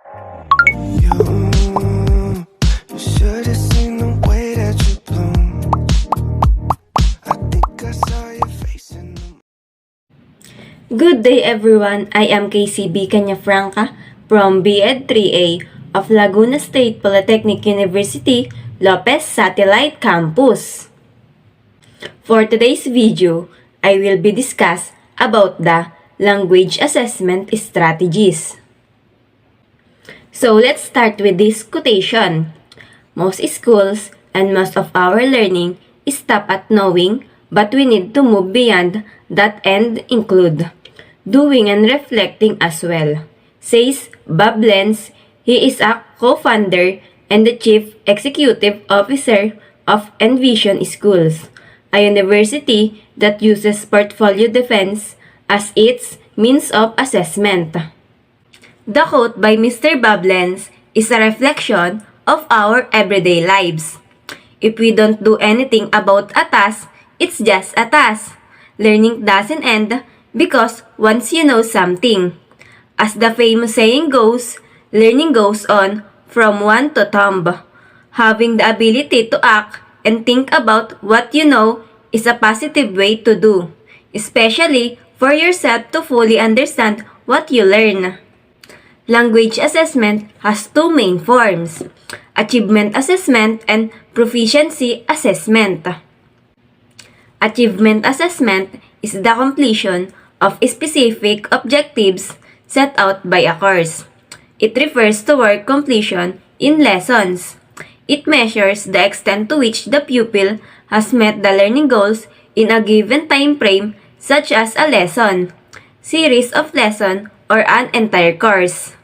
You should have seen the way that you bloom. I think I saw your face in the Good day everyone, I am KCB Cañafranca from BEd 3A of Laguna State Polytechnic University, Lopez Satellite Campus. For today's video, I will be discuss about the language assessment strategies. So let's start with this quotation. Most schools and most of our learning stop at knowing, but we need to move beyond that and include doing and reflecting as well, says Bob Lenz. He is a co-founder and the chief executive officer of Envision Schools, a university that uses portfolio defense as its means of assessment. The quote by Mr. Bob Lenz is a reflection of our everyday lives. If we don't do anything about a task, it's just a task. Learning doesn't end because once you know something. As the famous saying goes, learning goes on from one to tomb. Having the ability to act and think about what you know is a positive way to do, especially for yourself to fully understand what you learn. Language assessment has two main forms, achievement assessment and proficiency assessment. Achievement assessment is the completion of specific objectives set out by a course. It refers to work completion in lessons. It measures the extent to which the pupil has met the learning goals in a given time frame, such as a lesson, series of lessons, or an entire course.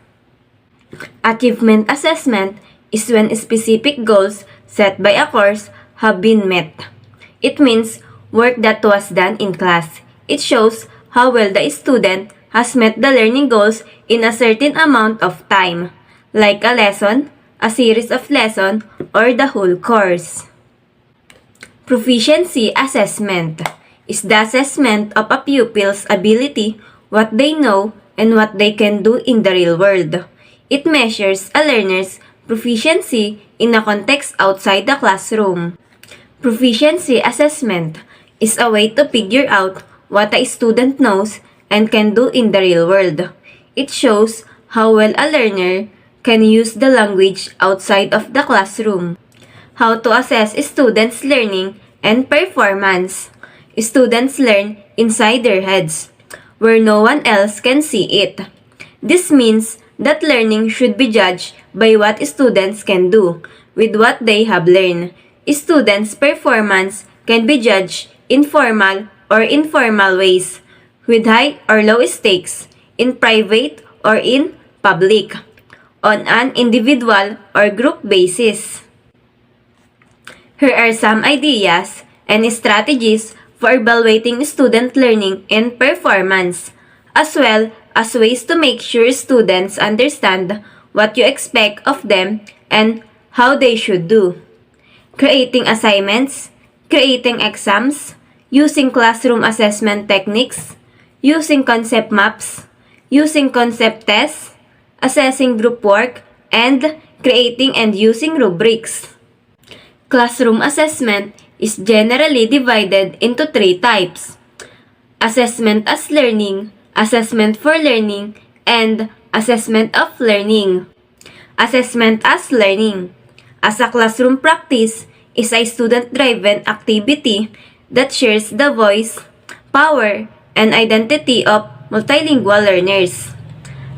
Achievement assessment is when specific goals set by a course have been met. It means work that was done in class. It shows how well the student has met the learning goals in a certain amount of time, like a lesson, a series of lessons, or the whole course. Proficiency assessment is the assessment of a pupil's ability, what they know, and what they can do in the real world. It measures a learner's proficiency in a context outside the classroom. Proficiency assessment is a way to figure out what a student knows and can do in the real world. It shows how well a learner can use the language outside of the classroom. How to assess students' learning and performance. Students learn inside their heads, where no one else can see it. This means that learning should be judged by what students can do with what they have learned. Students' performance can be judged in formal or informal ways, with high or low stakes, in private or in public, on an individual or group basis. Here are some ideas and strategies for evaluating student learning and performance, as well as ways to make sure students understand what you expect of them and how they should do. Creating assignments, creating exams, using classroom assessment techniques, using concept maps, using concept tests, assessing group work, and creating and using rubrics. Classroom assessment is generally divided into three types: assessment as learning, assessment for learning, and assessment of learning. Assessment as learning, as a classroom practice, is a student-driven activity that shares the voice, power, and identity of multilingual learners.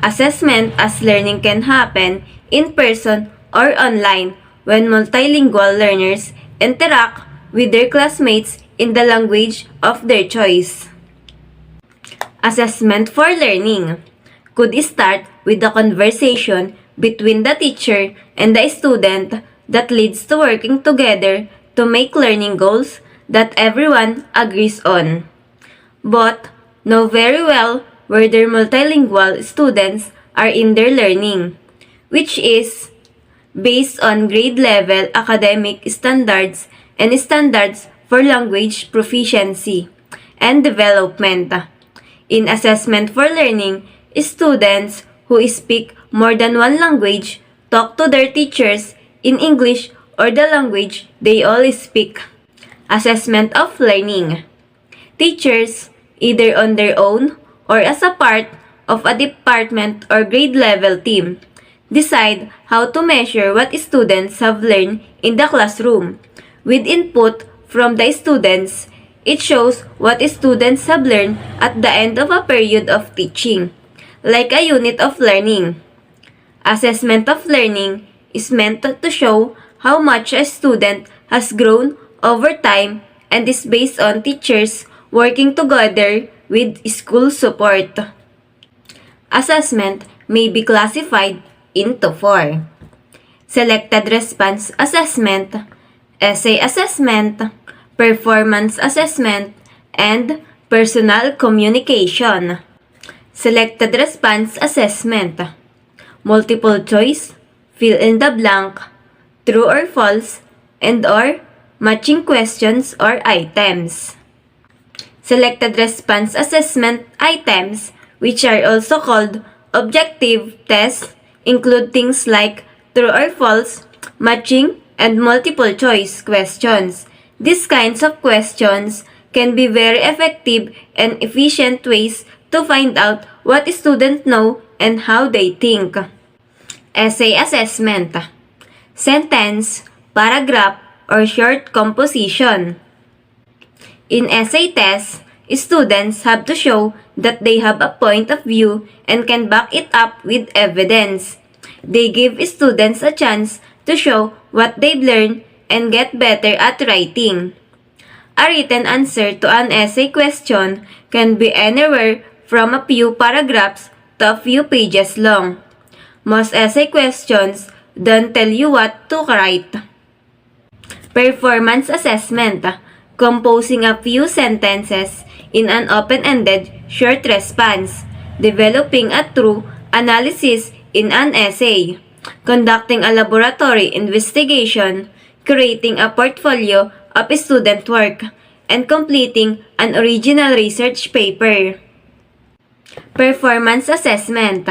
Assessment as learning can happen in person or online when multilingual learners interact with their classmates in the language of their choice. Assessment for learning could start with a conversation between the teacher and the student that leads to working together to make learning goals that everyone agrees on. Both know very well where their multilingual students are in their learning, which is based on grade level academic standards and standards for language proficiency and development. In assessment for learning, students who speak more than one language, talk to their teachers in English or the language they all speak. Assessment of learning. Teachers, either on their own or as a part of a department or grade level team, decide how to measure what students have learned in the classroom. With input from the students, it shows what students have learned at the end of a period of teaching, like a unit of learning. Assessment of learning is meant to show how much a student has grown over time and is based on teachers working together with school support. Assessment may be classified into 4. Selected response assessment, essay assessment, performance assessment, and personal communication. Selected response assessment. Multiple choice, fill in the blank, true or false, and or matching questions or items. Selected response assessment items, which are also called objective tests, include things like true or false, matching, and multiple choice questions. These kinds of questions can be very effective and efficient ways to find out what students know and how they think. Essay assessment. Sentence, paragraph, or short composition. In essay tests, students have to show that they have a point of view and can back it up with evidence. They give students a chance to show what they've learned and get better at writing. A written answer to an essay question can be anywhere from a few paragraphs to a few pages long. Most essay questions don't tell you what to write. Performance assessment. Composing a few sentences in an open-ended short response. Developing a true analysis in an essay. Conducting a laboratory investigation. Creating a portfolio of student work. And completing an original research paper. Performance assessment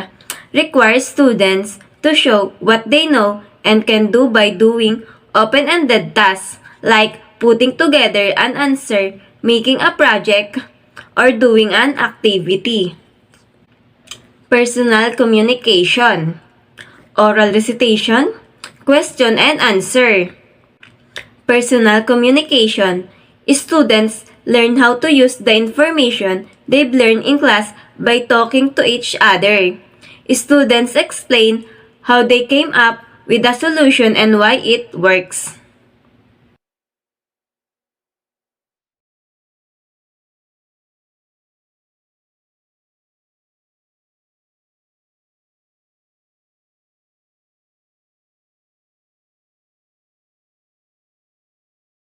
requires students to show what they know and can do by doing open-ended tasks like putting together an answer, making a project, or doing an activity. Personal communication. Oral recitation, question and answer. Personal communication. Students learn how to use the information they've learned in class by talking to each other. Students explain how they came up with a solution and why it works.